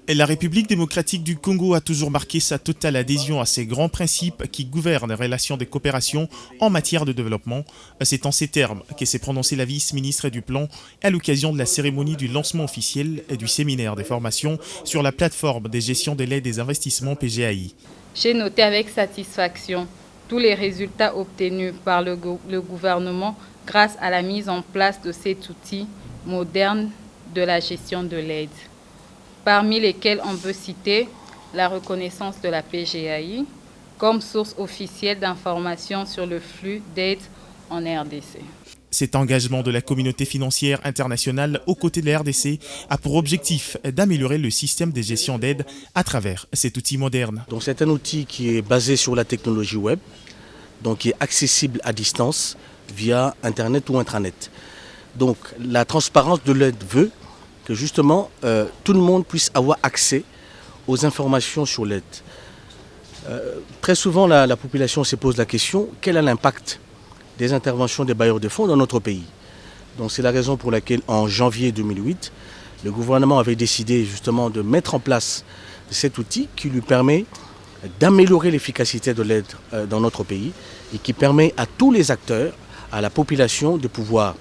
Et la République démocratique du Congo a toujours marqué sa totale adhésion à ces grands principes qui gouvernent les relations de coopération en matière de développement. C'est en ces termes que s'est prononcée la vice-ministre du Plan à l'occasion de la cérémonie du lancement officiel et du séminaire des formations sur la plateforme de gestion de l'aide des investissements PGAI. J'ai noté avec satisfaction tous les résultats obtenus par le gouvernement grâce à la mise en place de cet outil moderne de la gestion de l'aide, parmi lesquels on peut citer la reconnaissance de la PGAI comme source officielle d'informations sur le flux d'aide en RDC. Cet engagement de la communauté financière internationale aux côtés de la RDC a pour objectif d'améliorer le système de gestion d'aide à travers cet outil moderne. Donc c'est un outil qui est basé sur la technologie web, donc qui est accessible à distance via Internet ou intranet. Donc la transparence de l'aide veut que justement tout le monde puisse avoir accès aux informations sur l'aide. Très souvent la population se pose la question, quel est l'impact des interventions des bailleurs de fonds dans notre pays? Donc c'est la raison pour laquelle en janvier 2008, le gouvernement avait décidé justement de mettre en place cet outil qui lui permet d'améliorer l'efficacité de l'aide dans notre pays et qui permet à tous les acteurs, à la population de pouvoir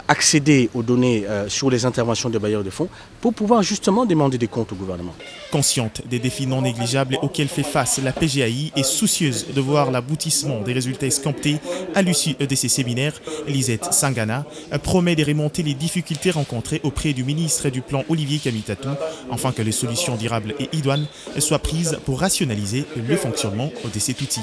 accéder aux données sur les interventions des bailleurs de fonds pour pouvoir justement demander des comptes au gouvernement. Consciente des défis non négligeables auxquels fait face la PGAI et soucieuse de voir l'aboutissement des résultats escomptés à l'issue de ces séminaires, Lisette Sangana promet de remonter les difficultés rencontrées auprès du ministre du Plan Olivier Kamitatou, afin que les solutions durables et idoines soient prises pour rationaliser le fonctionnement de cet outil.